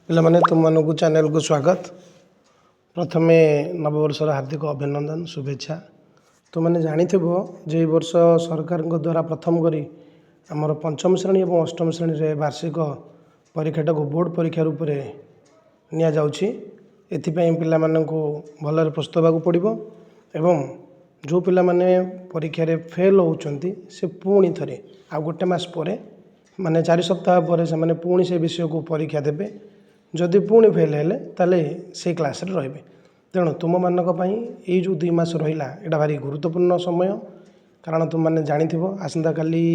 ପିଲାମାନେ ତୁମମାନଙ୍କୁ ଚ୍ୟାନେଲକୁ ସ୍ୱାଗତ। ପ୍ରଥମେ ନବବର୍ଷର ହାର୍ଦ୍ଦିକ ଅଭିନନ୍ଦନ ଶୁଭେଚ୍ଛା। ତୁମମାନେ ଜାଣିଥିବ ଯେ ଏହି ବର୍ଷ ସରକାରଙ୍କ ଦ୍ୱାରା ପ୍ରଥମ କରି ଆମର ପଞ୍ଚମ ଶ୍ରେଣୀ ଏବଂ ଅଷ୍ଟମ ଶ୍ରେଣୀରେ ବାର୍ଷିକ ପରୀକ୍ଷାଟାକୁ ବୋର୍ଡ଼ ପରୀକ୍ଷା ରୂପରେ ନିଆଯାଉଛି। ଏଥିପାଇଁ ପିଲାମାନଙ୍କୁ ଭଲରେ ପ୍ରସ୍ତୁତ ହେବାକୁ ପଡ଼ିବ ଏବଂ ଯେଉଁ ପିଲାମାନେ ପରୀକ୍ଷାରେ ଫେଲ୍ ହେଉଛନ୍ତି ସେ ପୁଣି ଥରେ ଆଉ ଗୋଟେ ମାସ ପରେ ମାନେ 4 ସପ୍ତାହ ପରେ ସେମାନେ ପୁଣି ସେ ବିଷୟକୁ ପରୀକ୍ଷା ଦେବେ। ଯଦି ପୁଣି ଫେଲ୍ ହେଲେ ତାହେଲେ ସେଇ କ୍ଲାସ୍ରେ ରହିବେ। ତେଣୁ ତୁମମାନଙ୍କ ପାଇଁ ଏଇ ଯେଉଁ 2 ମାସ ରହିଲା ଏଇଟା ଭାରି ଗୁରୁତ୍ୱପୂର୍ଣ୍ଣ ସମୟ। କାରଣ ତୁମମାନେ ଜାଣିଥିବ ଆସନ୍ତାକାଲି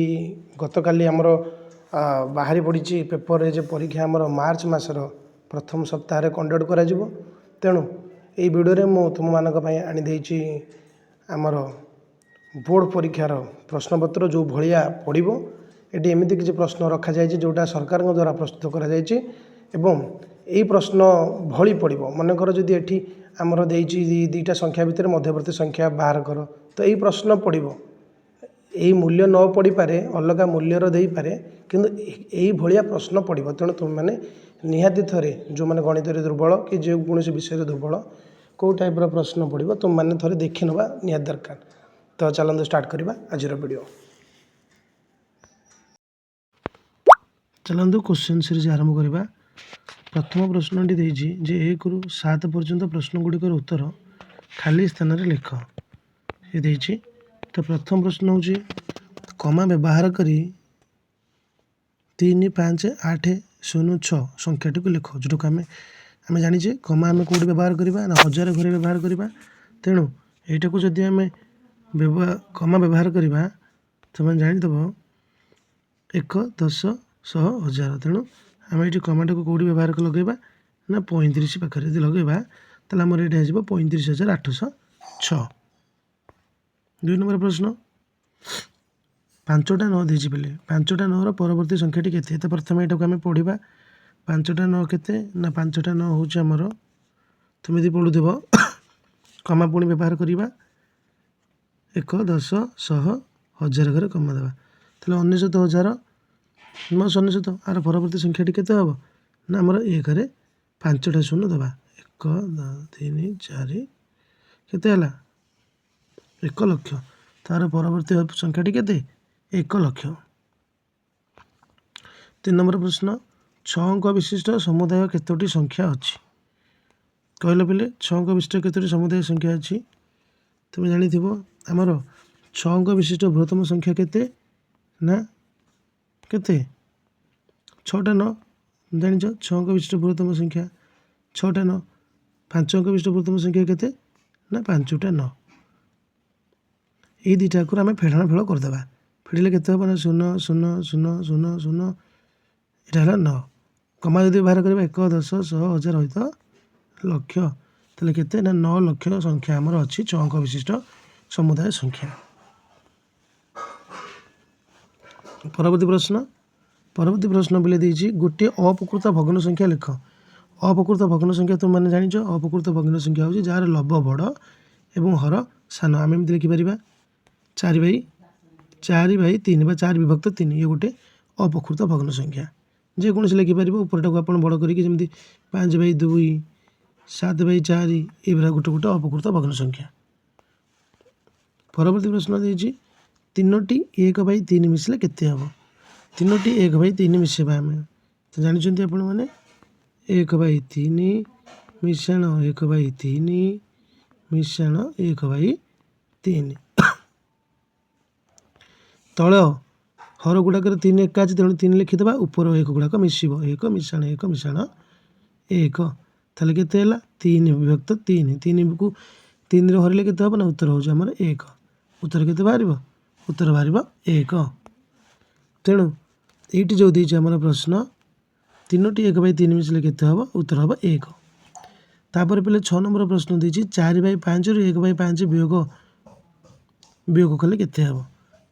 ଗତକାଲି ଆମର ବାହାରି ପଡ଼ିଛି ପେପରରେ ଯେ ପରୀକ୍ଷା ଆମର ମାର୍ଚ୍ଚ ମାସର ପ୍ରଥମ ସପ୍ତାହରେ କଣ୍ଡକ୍ଟ କରାଯିବ। ତେଣୁ ଏଇ ଭିଡ଼ିଓରେ ମୁଁ ତୁମମାନଙ୍କ ପାଇଁ ଆଣିଦେଇଛି ଆମର ବୋର୍ଡ଼ ପରୀକ୍ଷାର ପ୍ରଶ୍ନପତ୍ର ଯେଉଁ ଭଳିଆ ପଡ଼ିବ। ଏଠି ଏମିତି କିଛି ପ୍ରଶ୍ନ ରଖାଯାଇଛି ଯେଉଁଟା ସରକାରଙ୍କ ଦ୍ୱାରା ପ୍ରସ୍ତୁତ କରାଯାଇଛି ଏବଂ ଏହି ପ୍ରଶ୍ନ ଭଳି ପଡ଼ିବ। ମନେକର ଯଦି ଏଠି ଆମର ଦେଇଛି ଦୁଇଟା ସଂଖ୍ୟା ଭିତରେ ମଧ୍ୟବର୍ତ୍ତୀ ସଂଖ୍ୟା ବାହାର କର, ତ ଏହି ପ୍ରଶ୍ନ ପଡ଼ିବ। ଏହି ମୂଲ୍ୟ ନ ପଡ଼ିପାରେ, ଅଲଗା ମୂଲ୍ୟର ଦେଇପାରେ, କିନ୍ତୁ ଏହି ଭଳିଆ ପ୍ରଶ୍ନ ପଡ଼ିବ। ତେଣୁ ତୁମେମାନେ ନିହାତି ଥରେ ଯେଉଁମାନେ ଗଣିତରେ ଦୁର୍ବଳ କି ଯେକୌଣସି ବିଷୟରେ ଦୁର୍ବଳ କେଉଁ ଟାଇପ୍ର ପ୍ରଶ୍ନ ପଡ଼ିବ ତୁମମାନେ ଥରେ ଦେଖିନେବା ନିହାତି ଦରକାର। ତ ଚାଲନ୍ତୁ ଷ୍ଟାର୍ଟ କରିବା ଆଜିର ଭିଡ଼ିଓ। ଚାଲନ୍ତୁ କ୍ୱେଶ୍ଚନ୍ ସିରିଜ୍ ଆରମ୍ଭ କରିବା। ପ୍ରଥମ ପ୍ରଶ୍ନଟି ଦେଇଛି ଯେ 1ରୁ 7 ପର୍ଯ୍ୟନ୍ତ ପ୍ରଶ୍ନଗୁଡ଼ିକର ଉତ୍ତର ଖାଲି ସ୍ଥାନରେ ଲେଖ। ଏ ଦେଇଛି। ତ ପ୍ରଥମ ପ୍ରଶ୍ନ ହେଉଛି କମା ବ୍ୟବହାର କରି 3, 5, 8, 0, 6 ସଂଖ୍ୟାଟିକୁ ଲେଖ। ଯେଉଁଟାକୁ ଆମେ ଜାଣିଛେ କମା ଆମେ କେଉଁଠି ବ୍ୟବହାର କରିବା ନା 1000 ଘରେ ବ୍ୟବହାର କରିବା। ତେଣୁ ଏଇଟାକୁ ଯଦି ଆମେ କମା ବ୍ୟବହାର କରିବା ତୁମେ ଜାଣିଦେବ 1, 10, 100, 1000। ତେଣୁ ଆମେ ଏଇଠି କମାଟାକୁ କେଉଁଠି ବ୍ୟବହାର ଲଗାଇବା ନା 35 ପାଖରେ ଯଦି ଲଗାଇବା ତାହେଲେ ଆମର ଏଇଠି ଆସିବ 35,806। 2 ନମ୍ବର ପ୍ରଶ୍ନ 5ଟା 9 ଦେଇଛି ବୋଲି 5ଟା 9ର ପରବର୍ତ୍ତୀ ସଂଖ୍ୟାଟି କେତେ? ତ ପ୍ରଥମେ ଏଇଟାକୁ ଆମେ ପଢ଼ିବା। 5ଟା 9 କେତେ ନା 5ଟା 9 ହେଉଛି ଆମର, ତୁମେ ଯଦି ପଢ଼ୁଥିବ କମା ପୁଣି ବ୍ୟବହାର କରିବା 1, 10, 100, 1000 ଘରେ କମା ଦେବା। ତାହେଲେ 99,000 99। ଆର ପରବର୍ତ୍ତୀ ସଂଖ୍ୟାଟି କେତେ ହେବ ନା ଆମର 1ରେ 5ଟା 0 ଦେବା। 1, 2, 3, 4 କେତେ ହେଲା 1 ଲକ୍ଷ। ତାର ପରବର୍ତ୍ତୀ ସଂଖ୍ୟାଟି କେତେ 1 ଲକ୍ଷ। 3 ନମ୍ବର ପ୍ରଶ୍ନ 6 ଅଙ୍କ ବିଶିଷ୍ଟ ସମୁଦାୟ କେତୋଟି ସଂଖ୍ୟା ଅଛି? କହିଲ ପିଲେ 6 ଅଙ୍କ ବିଶିଷ୍ଟ କେତୋଟି ସମୁଦାୟ ସଂଖ୍ୟା ଅଛି? ତୁମେ ଜାଣିଥିବ ଆମର 6 ଅଙ୍କ ବିଶିଷ୍ଟ ବୃହତ୍ତମ ସଂଖ୍ୟା କେତେ ନା କେତେ 6ଟା 9 ଜାଣିଛ। 6 ଅଙ୍କ ବିଶିଷ୍ଟ ବୃହତ୍ତମ ସଂଖ୍ୟା 6ଟା 9। 5 ଅଙ୍କ ବିଶିଷ୍ଟ ବୃହତ୍ତମ ସଂଖ୍ୟା କେତେ ନା 5ଟା 9। ଏଇ ଦୁଇଟାକୁ ଆମେ ଫେଡ଼ାଣ ଫେଳ କରିଦେବା। ଫେଡ଼ିଲେ କେତେ ହେବ ନା 0, 0, 0, 0, 0। ଏଇଟା ହେଲା 9। କମା ଯଦି ବ୍ୟବହାର କରିବା 1, 10, 100, 1000 ହୋଇତ ଲକ୍ଷ। ତାହେଲେ କେତେ ନା 9 ଲକ୍ଷ ସଂଖ୍ୟା ଆମର ଅଛି 6 ଅଙ୍କ ବିଶିଷ୍ଟ ସମୁଦାୟ ସଂଖ୍ୟା। ପରବର୍ତ୍ତୀ ପ୍ରଶ୍ନ ବିଲେ ଦେଇଛି ଗୋଟିଏ ଅପକୃତ ଭଗ୍ନ ସଂଖ୍ୟା ଲେଖ। ଅପକୃତ ଭଗ୍ନ ସଂଖ୍ୟା ତୁମମାନେ ଜାଣିଛ ଅପକୃତ ଭଗ୍ନ ସଂଖ୍ୟା ହେଉଛି ଯାହାର ଲବ ବଡ଼ ଏବଂ ହର ସାନ। ଆମେ ଏମିତି ଲେଖିପାରିବା 4/3 ବା 4 ବିଭକ୍ତ 3। ଇଏ ଗୋଟେ ଅପକୃତ ଭଗ୍ନ ସଂଖ୍ୟା। ଯେକୌଣସି ଲେଖିପାରିବ। ଉପରଟାକୁ ଆପଣ ବଡ଼ କରିକି ଯେମିତି 5/2, 7/4 ଏଇଭଳିଆ ଗୋଟେ ଅପକୃତ ଭଗ୍ନ ସଂଖ୍ୟା। ପରବର୍ତ୍ତୀ ପ୍ରଶ୍ନ ଦେଇଛି 3ଟି 1/3 ମିଶିଲେ କେତେ ହେବ? 3ଟି 1/3 ମିଶାଇବା ଆମେ ତ ଜାଣିଛନ୍ତି ଆପଣମାନେ 1/3 ମିଶାଣ 1/3 ମିଶାଣ 1/3। ତଳ ହର ଗୁଡ଼ାକରେ 3 ଏକା ଅଛି ତେଣୁ 3 ଲେଖିଦେବା। ଉପର 1 ଗୁଡ଼ାକ ମିଶିବ 1 ମିଶାଣ 1 ମିଶାଣ 1। ତାହେଲେ କେତେ ହେଲା 3 ବିଭକ୍ତ 3। 3କୁ 3ରେ ହରିଲେ କେତେ ହେବ ନା ଉତ୍ତର ହେଉଛି ଆମର 1। ଉତ୍ତର କେତେ ବାହାରିବ? ଉତ୍ତର ବାହାରିବ 1। ତେଣୁ ଏଇଠି ଯେଉଁ ଦେଇଛି ଆମର ପ୍ରଶ୍ନ 3ଟି 1/3 ମିଶିଲେ କେତେ ହେବ? ଉତ୍ତର ହେବ 1। ତାପରେ ପିଲେ 6 ନମ୍ବର ପ୍ରଶ୍ନ ଦେଇଛି 4/5ରୁ 1/5 ବିୟୋଗ କଲେ କେତେ ହେବ?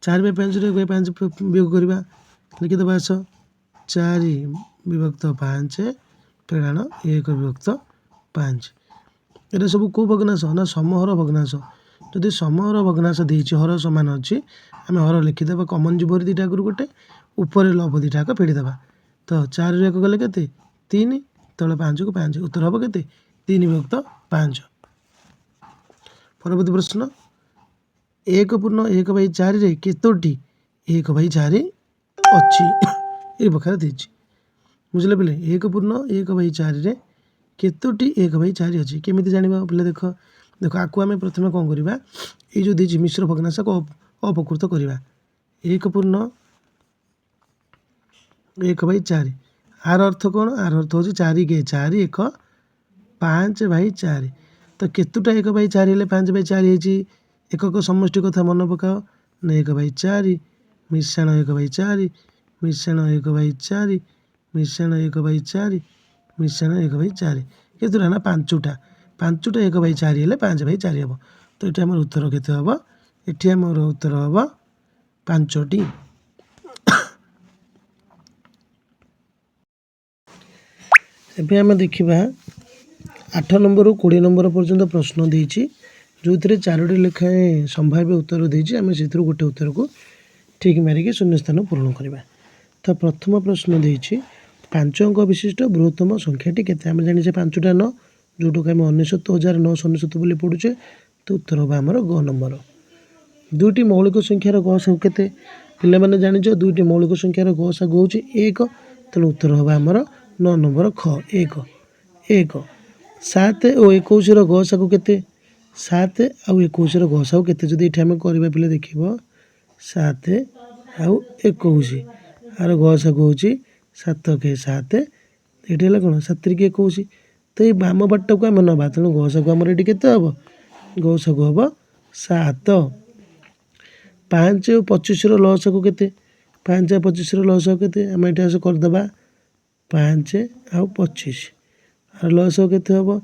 4/5ରୁ 1/5 ବିୟୋଗ କରିବା ଲେଖିଦେବା। ଆସ 4 ବିଭକ୍ତ 5 ଫେଡ଼ାଣ 1 ବିଭକ୍ତ 5। ଏଇଟା ସବୁ କେଉଁ ଭଗ୍ନାଂଶ ନା ସମହର ଭଗ୍ନାଂଶ। ଯଦି ସମହର ଭଗ୍ନାଂଶ ଦେଇଛି ହର ସମାନ ଅଛି ଆମେ ହର ଲେଖିଦେବା। କମନ୍ ଯିବରି ଦୁଇଟା ଆଗରୁ ଗୋଟେ ଉପରେ ଲବ ଦୁଇଟା ଆଗ ଫେଡ଼ିଦେବା। ତ 4ରୁ 1 ଗଲେ କେତେ 3 तले 5 को 5 उत्तर हम के 3/5। परवर्ती प्रश्न 1/4 रे केतोटी 1/4 अच्छी ये प्रकार देछि बुझले पिले 1/4 रे केतोटी 1/4 अच्छी केमिति जानिबा पिले देखो देखो आकु आमे प्रथमे कोन करिबा ए जो देछि मिश्र भग्नांश को अपकृत करिबा 1/4 आर अर्थ कौन आर अर्थ हो 4 के 4 1 5/4 तो केतुटा 1/4 हेले 5/4 हेछि एकक समष्टि कथा मन पकाओ ना 1/4 मिश्रण 1/4 मिश्रण 1/4 मिश्रण 1/4 मिश्रण 1/4 केतुटा ना 5टा 1/4 हेले 5/4 हम तो ये आम उत्तर केते हम ये आम उत्तर हम 5टी। एबे आम देखा 8 नंबर 20 नंबर पर्यंत प्रश्न देछि जो थे 4टी लेखाएं संभाव्य उत्तर देछि आम से गोटे उत्तर को ठीक मारिक शून्य स्थान पूरण करवा। तो प्रथम प्रश्न देछि 5 अंक विशिष्ट बृहत्तम संख्याटी केते आम जानिछे 5टा 9 जोटो आम 69,999 बोली पढ़ुचे तो उत्तर हम आमर ग नंबर। 2टी मौलिक संख्यार गसागु केते पिला माने जानिछ 2टी मौलिक संख्यार गसागु होछि 1 तेणु उत्तर हम आमर 9 नंबर ख 1 1 7 और 21 गसागु केते 7 आउ 21 गसागु केते जदि एठी हम करबा पिले देखिबो 7 आउ 21 आर गसागु होछि 7 के 7 एठी हला कोन 7 के 21 तो ये बाम पट्ट को आम नवा तेणु गसागु आमर एठी केते हबो गसागु हबो 7 5 और 25 लसागु केते 5 और 25 लसागु केते आम एठी आसे कर दबा 5 आउ 25 और लसागु केते हबो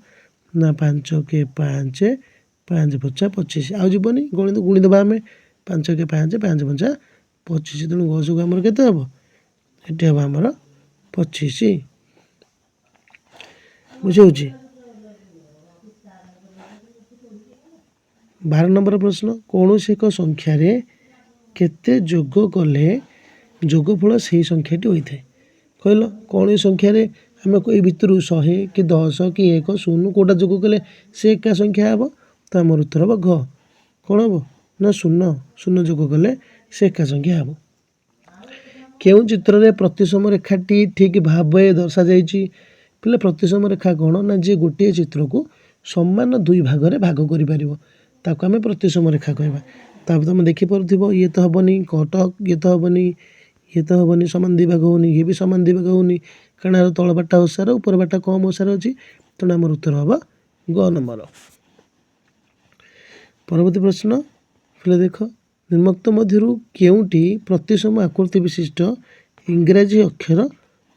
ना 5 के 5 5 5 25 आउ जीवनी गणित गुणी दबा आम 5 के 5 5 5 25 तेणु गसागु आमर केते हबो एठी हबो आमर 25 बुझे। 12 नंबर प्रश्न कौन से एक संख्यार केते जोग कले जोगफल से संख्याटी होता है कहल कौन संख्यार आम ये भितर 100 कि 10 कि 1 0 कौटा जोग कले से एका संख्या हे तो आम उत्तर हम घ कौन हम ना 0 जोग कले से एका संख्या हे क्यों चित्र में प्रतिसम रेखाटी ठीक भाव दर्शा जाइए पिले प्रतिसम रेखा कौन ना जी गोटे चित्र को समान 2 भाग में भाग कर ताको आम प्रतिसम रेखा कहवा तापर तुम देखिपो ये तो हेनी कटक ये तो हेनी ये तो हेनी सामान 2 भाग होनी ये भी सामान 2 भाग होनी कारण तल बाटा ओसार ऊपर बाटा कम ओसार अच्छी तेणु आम उत्तर हम ग नंबर। परवर्ती प्रश्न फिर देख निम्नोक्त मध्य केउटी प्रतिसम आकृति विशिष्ट इंग्राजी अक्षर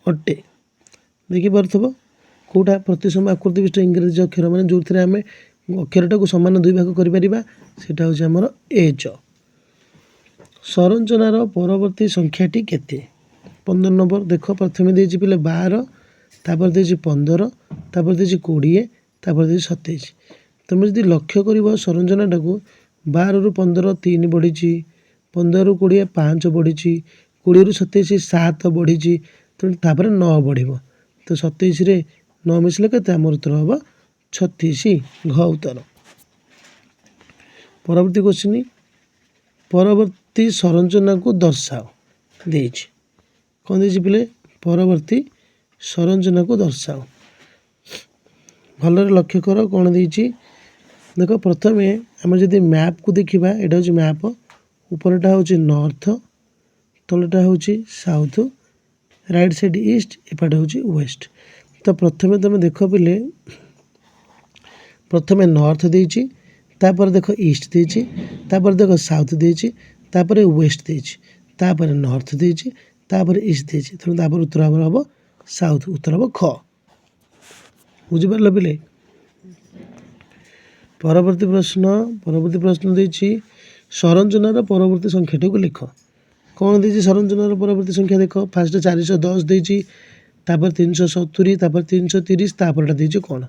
अटे देखिपो कौटा प्रतिसम आकृति विशिष्ट इंग्राजी अक्षर मान जो थे आम अक्षरटा को समान 2 भाग कर सेटा हूँ आमर एच। संरचनार परवर्ती संख्याटी केते 15 नंबर देख प्रथम देछि पिले 12 तापर देछि 15 तापर देछि 20 तापर देछि 27 तुम जदि लक्ष्य कर संरचनाटा को 12 रु 15 3 बढ़ी 15 रु 20 5 बढ़ी 20 रु 27 7 बढ़ी तेनालीर 9 बढ़ तो 27 रे 9 मिसले के आम उत्तर हम 36 घ उत्तर। परवर्ती क्वेश्चन परवर्ती संरचना को दर्शाओ देछि कौन देछि पिले परवर्ती संरचना को दर्शाओ भलरे लक्ष्य कर कौन देछि देख प्रथम आम जदि मैप को देखा यहाँ हूँ मैप उपरटा हूँ नॉर्थ तलटा हूँ साउथ राइट साइड ईस्ट एपटे हूँ वेस्ट तो प्रथम तुम देख पिले प्रथम नॉर्थ देछि तापर देख ईस्ट देछि तापर देख साउथ देछि तापर वेस्ट देछि तापर नॉर्थ देछि तापर ईस्ट देछि तेणु तापर उत्तर हम साउथ उत्तर हम ख बुझिपार पिले। परवर्ती प्रश्न देछि संरचनार परवर्ती संख्याटी को लिख कौन देछि संरचनार परवर्ती संख्या देख फास्ट 410 देछि तापर 370 तापर 330 तापरटा देछि कौन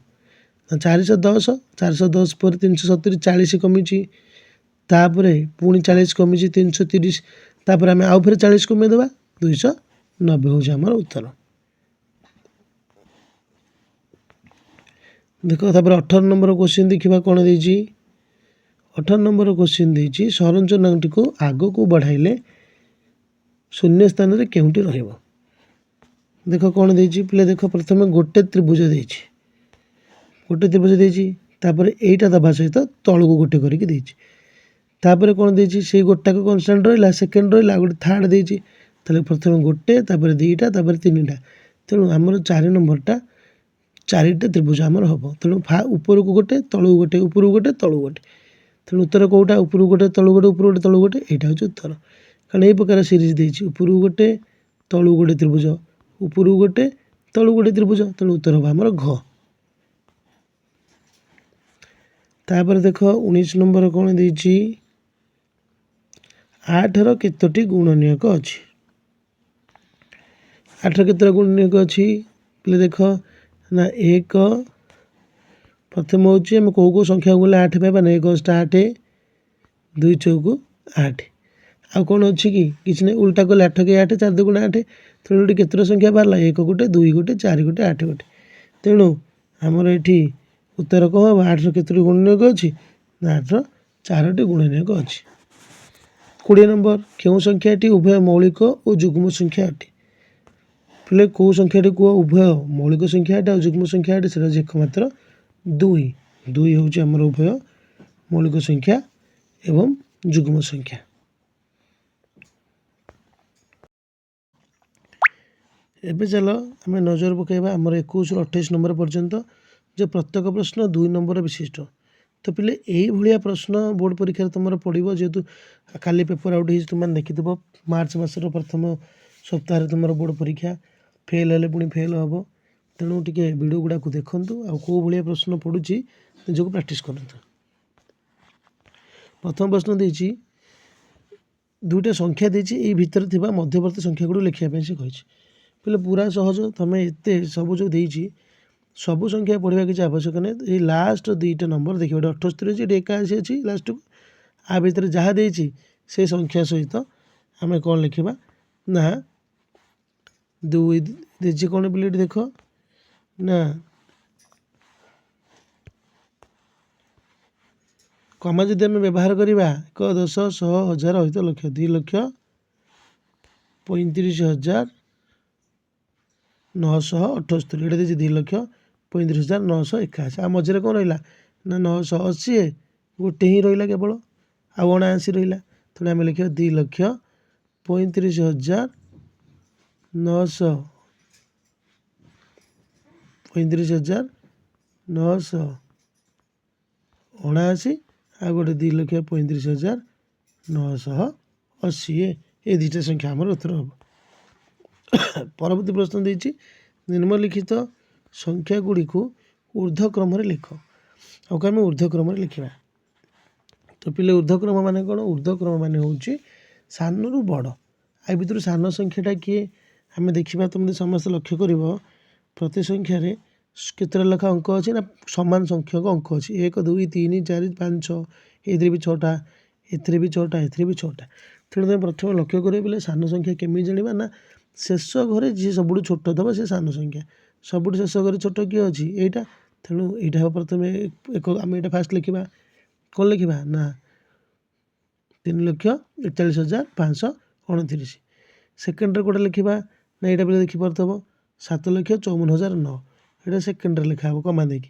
410 पर 370 40 कमी तापर पुणी 40 कमी 330 तापर आम आउ फिर 40 कमे देवा 290 हूँ आम उत्तर। देख तापर 18 नंबर क्वेश्चन देखा कौन देती 18 नंबर क्वेश्चन देती संरचनाटी को आग को बढ़ाइले शून्य स्थान में केउटी रहिबो। देख कौन देती पे देख प्रथम गोटे त्रिभुज देती गोटे त्रिभुज देती यहीटा दबा सहित तलू गोटे करके देती तापर कौन देती से गोटाक कन्स्टांट रहा सेकेंड रहा गोटे थार्ड देती प्रथम गोटे तापर दुईटा तापर तीन टा तेणु आमर 4 नंबरटा 4टा त्रिभुज आमर हम तेणु ऊपर को गोटे तलू गोटे ऊपर गोटे तलू गोटे तेणु उत्तर कौटा ऊपर गोटे तलू गोटे ऊपर गोटे तलू गोटे यहाँ हूँ उत्तर कारण यही प्रकार सीरीज देती ऊपर गोटे तलू गोटे त्रिभुज ऊपर गोटे तलू गोटे त्रिभुज तेणु उत्तर हम आमर घ। तापर देख 19 नंबर कौन देती 8 केतोटी गुणनीयक अच्छी 8 केतोटी गुणनीयक अच्छी पे देख ना 1 प्रथम हूँ आम कौ संख्या गले 8 पाइबा ना 1 8 2 चौक 8 आउ कौन अच्छी कि किसी ना उल्टा कले 8 के 8 4 2 8 तेणु ये केतोटा संख्या बाहर 1 गोटे 2 गोटे 4 गोटे 8 गोटे तेणु आमर ये उत्तर कौन हम 8 केतोटी गुणनीयक अच्छी ना 8 4टी गुणनीयक अच्छी। 20 नंबर क्यों संख्याटी उभय मौलिक और जुग्म संख्या अटे पे कौ संख्याटी कह उभय मौलिक संख्या अटे और जुग्म संख्या अटे से एकमात्र 2 हूँ आमर उभय मौलिक संख्या एवं जुग्म संख्या। एबे चलो आम नजर पकईबा आमर 21 ରୁ 28 नंबर पर्यंत जो प्रत्येक प्रश्न 2 नंबर विशिष्ट तो पे यही प्रश्न बोर्ड परीक्षा तुम पड़ो जेहेतु काली पेपर आउट हो तुम देखिथ मार्च मसर प्रथम सप्ताह तुम बोर्ड परीक्षा फेल हेले पुणी फेल हम तेणु टे वीडियो गुड़ा देखूँ आउ कौ भाया प्रश्न पड़ुची निजक प्राक्ट करूँ। प्रथम प्रश्न देती 2टा संख्या देती भितर थी मध्यवर्ती संख्या गुड़ लिखापी से कही पे पूरा सहज तुम एत सब जो देती सबू संख्या पढ़ा किसी आवश्यक नहीं ये लास्ट 2टा नंबर देखिए 78 अच्छी 81 अच्छी लास्ट को आ भितर जहाँ देती से संख्या सहित आम कौन लिखा ना 2 देती कौन पे देख ना कमा जदि आम व्यवहार करवा 1 10 100 1000 हित लक्ष 2 लक्ष 35,978 ये देखिए 2 लक्ष 35,981 आ मझे कौन रहा ना 980 गोटे ही रहा केवल आउ 79 रहा तेणु आम लिखा 2 लक्ष 35,979 आ गोटे 2 लक्ष 35,980 ये 2टा संख्या आमर उत्तर हम। परवर्ती प्रश्न देती निम्नलिखित संख्या गुड़ी को ऊर्ध्वक्रम लिख आम ऊर्ध्वक्रम लिखा तो पे ऊर्ध्वक्रम मान कौन ऊर्ध्वक्रम मान हूँ सान रु बड़ आ भर सान संख्याटा किए आम देखा तुम समस्त लक्ष्य कर प्रति संख्यार केतटा लेखा अंक अच्छी ना सामान संख्यक अंक अच्छी 1 2 3 4 5 6 ये भी 6टा एथेरे भी 6टा एथेरे भी 6टा तेणु तुम प्रथम लक्ष्य कर सान संख्या केमी जाना ना शेष घरे जी सब छोट दब से सान संख्या सब शेष घरे छोट किए अच्छी यहाँ तेणु यहाँ प्रथम एक आम यहाँ फास्ट लिखा कौन लिखा ना 3,41,529 सेकेंड कौटा लिखा ना यहाँ पे देखिपरथब 7,54,009 यहाँ सेकेंड लिखा हम कमा देकी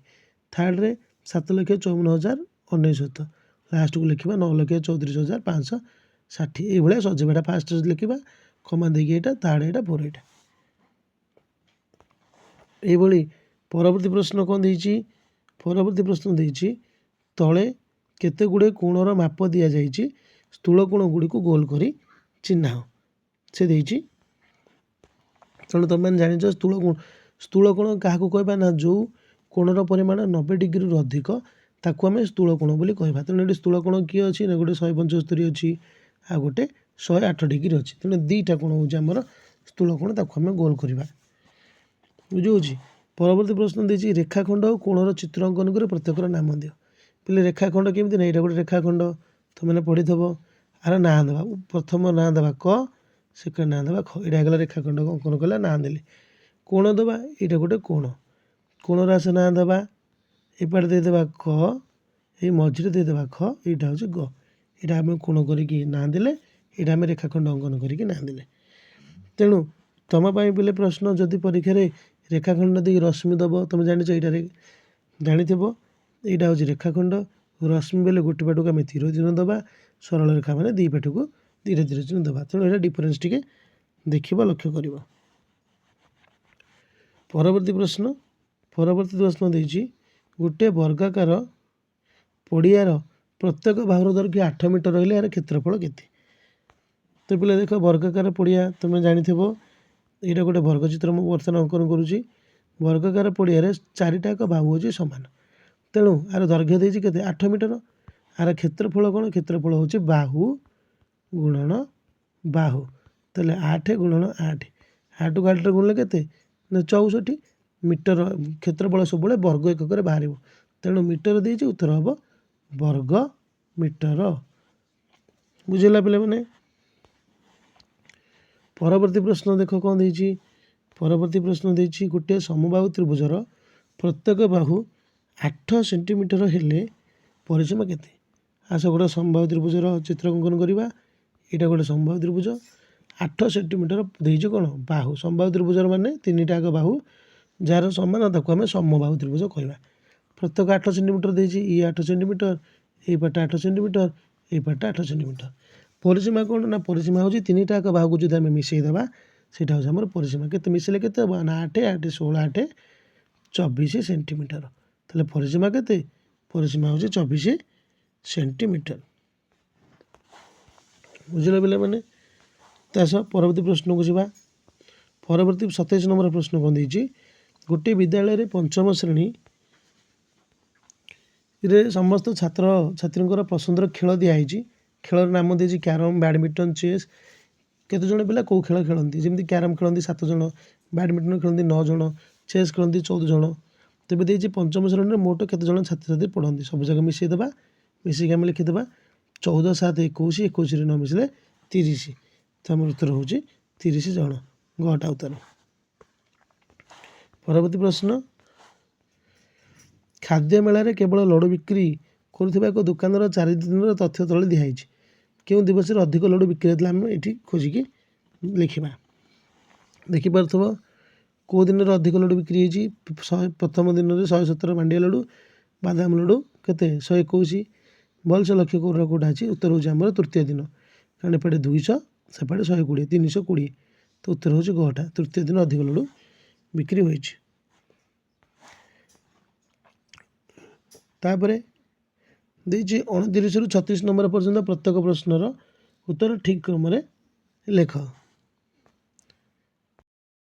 थार्ड रे 7,54,099 लास्ट को लिखा 9,34,560 ये सजेबा फास्ट लिखा कमा देकी यहाँ थार्ड यहाँ 4 यहाँ ये परवर्ती प्रश्न कौन देती परवर्ती प्रश्न देती तले केते गुड़े कोणर माप दि जाइए स्थूल कोण गुड़ी को गोल करी चिन्ह से देती तेणु तुम मैंने जान स्थूल कोण क्या कहवा ना जो कोणर परिमाण 90 डिग्री अधिक ताकू आम स्थूल कोण बोली कहवा तेणु ये स्थूल कोण किए अच्छी ना गोटे 175 अच्छी आ गोटे 108 डिग्री अच्छी तेणु 2टा कोण हूँ आमर स्थूल कोण ताकू आम गोल करवा बुझे। परवर्ती प्रश्न देती रेखाखंड और कोणर चित्र अंकन कर प्रत्येक नाम दियो पे रेखाखंड केमी ना यहाँ गोटे रेखाखंड तुमने पढ़ी थब आर ना देवा प्रथम ना देवा क सेकेंड ना देवा ख यहाँ गला रेखाखंड अंकन कला ना देली कोण देवा यहाँ गोटे कोण कोणर आस ना देवा ଏପଟେ ଦେଇଦେବା କ, ଏଇ ମଝିରେ ଦେଇଦେବା ଖ, ଏଇଟା ହେଉଛି ଗ। ଏଇଟା ଆମେ କୋଣ କରିକି ନାଁ ଦେଲେ, ଏଇଟା ଆମେ ରେଖାଖଣ୍ଡ ଅଙ୍କନ କରିକି ନାଁ ଦେଲେ। ତେଣୁ ତମ ପାଇଁ ପିଲେ ପ୍ରଶ୍ନ, ଯଦି ପରୀକ୍ଷାରେ ରେଖାଖଣ୍ଡ ଦେଇକି ରଶ୍ମି ଦେବ, ତୁମେ ଜାଣିଛ ଏଇଟାରେ ଜାଣିଥିବ ଏଇଟା ହେଉଛି ରେଖାଖଣ୍ଡ। ରଶ୍ମି ବେଲେ ଗୋଟେ ପାଟକୁ ଆମେ ତୀର ଚିହ୍ନ ଦେବା, ସରଳ ରେଖା ମାନେ ଦୁଇ ପାଟକୁ ତୀର ଚିହ୍ନ ଦେବା। ତେଣୁ ଏଇଟା ଡିଫରେନ୍ସ ଟିକେ ଦେଖିବ, ଲକ୍ଷ୍ୟ କରିବ। ପରବର୍ତ୍ତୀ ପ୍ରଶ୍ନ ଦେଇଛି, ଗୋଟିଏ ବର୍ଗାକାର ପଡ଼ିଆର ପ୍ରତ୍ୟେକ ବାହୁର ଦୈର୍ଘ୍ୟ 8 ମିଟର ରହିଲେ ଏହାର କ୍ଷେତ୍ରଫଳ କେତେ? ତ ପିଲା ଦେଖ, ବର୍ଗାକାର ପଡ଼ିଆ ତୁମେ ଜାଣିଥିବ, ଏଇଟା ଗୋଟେ ବର୍ଗଚିତ୍ର ମୁଁ ବର୍ତ୍ତମାନ ଅଙ୍କନ କରୁଛି। ବର୍ଗାକାର ପଡ଼ିଆରେ ଚାରିଟା ଏକ ବାହୁ ହେଉଛି ସମାନ। ତେଣୁ ଆର ଦୈର୍ଘ୍ୟ ଦେଇଛି କେତେ? 8 ମିଟର। ଆର କ୍ଷେତ୍ରଫଳ କ'ଣ? କ୍ଷେତ୍ରଫଳ ହେଉଛି ବାହୁ ଗୁଣନ ବାହୁ। ତାହେଲେ 8 ଗୁଣନ 8, 8କୁ 8ରେ ଗୁଣିଲେ କେତେ? ନା 64 ମିଟର। କ୍ଷେତ୍ରଫଳ ସବୁବେଳେ ବର୍ଗ ଏକକରେ ବାହାରିବ। ତେଣୁ ମିଟର ଦେଇଛି, ଉତ୍ତର ହେବ ବର୍ଗ ମିଟର। ବୁଝିଲା ପିଲାମାନେ? ପରବର୍ତ୍ତୀ ପ୍ରଶ୍ନ ଦେଖ କ'ଣ ଦେଇଛି। ପରବର୍ତ୍ତୀ ପ୍ରଶ୍ନ ଦେଇଛି, ଗୋଟିଏ ସମବାହୁ ତ୍ରିଭୁଜର ପ୍ରତ୍ୟେକ ବାହୁ 8 ସେଣ୍ଟିମିଟର ହେଲେ ପରିସୀମା କେତେ? ଆସ ଗୋଟେ ସମବାହୁ ତ୍ରିଭୁଜର ଚିତ୍ର ଅଙ୍କନ କରିବା। ଏଇଟା ଗୋଟେ ସମବାହୁ ତ୍ରିଭୁଜ, 8 ସେଣ୍ଟିମିଟର ଦେଇଛି କ'ଣ? ବାହୁ। ସମବାହୁ ତ୍ରିଭୁଜର ମାନେ ତିନିଟା ଯାକ ବାହୁ ଯାହାର ସମାନ, ତାକୁ ଆମେ ସମବାହୁ ତ୍ରିଭୁଜ କହିବା। ପ୍ରତ୍ୟେକ 8 ସେଣ୍ଟିମିଟର ଦେଇଛି, ଇଏ 8 ସେଣ୍ଟିମିଟର, ଏଇ ପାଟଟା 8 ସେଣ୍ଟିମିଟର, ଏଇ ପାଟଟା 8 ସେଣ୍ଟିମିଟର। ପରିସୀମା କ'ଣ? ନା ପରିସୀମା ହେଉଛି ତିନିଟା ଯାକ ବାହୁକୁ ଯଦି ଆମେ ମିଶାଇ ଦେବା, ସେଇଟା ହେଉଛି ଆମର ପରିସୀମା। କେତେ ମିଶାଇଲେ କେତେ ହେବ? ନା 8, 8, 16, 8, 24 ସେଣ୍ଟିମିଟର। ତାହେଲେ ପରିସୀମା କେତେ? ପରିସୀମା ହେଉଛି 24 ସେଣ୍ଟିମିଟର। ବୁଝିଲ ପିଲାମାନେ? ତାସ ପରବର୍ତ୍ତୀ ପ୍ରଶ୍ନକୁ ଯିବା। ପରବର୍ତ୍ତୀ 27 ନମ୍ବର ପ୍ରଶ୍ନ କ'ଣ ଦେଇଛି, ଗୋଟିଏ ବିଦ୍ୟାଳୟରେ ପଞ୍ଚମ ଶ୍ରେଣୀରେ ସମସ୍ତ ଛାତ୍ରଛାତ୍ରୀଙ୍କର ପସନ୍ଦର ଖେଳ ଦିଆହେଇଛି। ଖେଳର ନାମ ଦେଇଛି କ୍ୟାରମ୍, ବ୍ୟାଡ଼ମିଣ୍ଟନ, ଚେସ୍। କେତେଜଣ ପିଲା କେଉଁ ଖେଳ ଖେଳନ୍ତି? ଯେମିତି କ୍ୟାରମ୍ ଖେଳନ୍ତି 7 ଜଣ, ବ୍ୟାଡ଼ମିଣ୍ଟନ ଖେଳନ୍ତି 9 ଜଣ, ଚେସ୍ ଖେଳନ୍ତି 14 ଜଣ। ତେବେ ଦେଇଛି ପଞ୍ଚମ ଶ୍ରେଣୀରେ ମୋଟ କେତେଜଣ ଛାତ୍ରଛାତ୍ରୀ ପଢ଼ନ୍ତି? ସବୁ ଯାକ ମିଶାଇ ଦେବା, ମିଶାଇକି ଆମେ ଲେଖିଦେବା 14, 7, 21, 21ରେ ନ ମିଶିଲେ 30। ତ ଆମର ଉତ୍ତର ହେଉଛି 30 ଜଣ। ଗଟା ଉତ୍ତର। ପରବର୍ତ୍ତୀ ପ୍ରଶ୍ନ, ଖାଦ୍ୟ ମେଳାରେ କେବଳ ଲଡ଼ୁ ବିକ୍ରି କରୁଥିବା ଏକ ଦୋକାନର 4 ଦିନର ତଥ୍ୟ ତଳେ ଦିଆହେଇଛି। କେଉଁ ଦିବସରେ ଅଧିକ ଲଡ଼ୁ ବିକ୍ରି ହେଇଥିଲା? ଆମେ ଏଠି ଖୋଜିକି ଲେଖିବା। ଦେଖିପାରୁଥିବ କେଉଁ ଦିନରେ ଅଧିକ ଲଡ଼ୁ ବିକ୍ରି ହେଇଛି। ପ୍ରଥମ ଦିନରେ 117 ମାଣ୍ଡିଆ ଲଡ଼ୁ, ବାଦାମ ଲଡ଼ୁ କେତେ? 121। ଭଲସେ ଲକ୍ଷ୍ୟ କର କେଉଁଟା ଅଛି। ଉତ୍ତର ହେଉଛି ଆମର ତୃତୀୟ ଦିନ, କାରଣ ଏପଟେ 200, ସେପଟେ 120, 320। ତ ଉତ୍ତର ହେଉଛି ଗଟା, ତୃତୀୟ ଦିନ ଅଧିକ ଲଡ଼ୁ ବିକ୍ରି ହୋଇଛି। ତାପରେ ଦେଇଛି 29ରୁ 36 ନମ୍ବର ପର୍ଯ୍ୟନ୍ତ ପ୍ରତ୍ୟେକ ପ୍ରଶ୍ନର ଉତ୍ତର ଠିକ୍ କ୍ରମରେ ଲେଖ।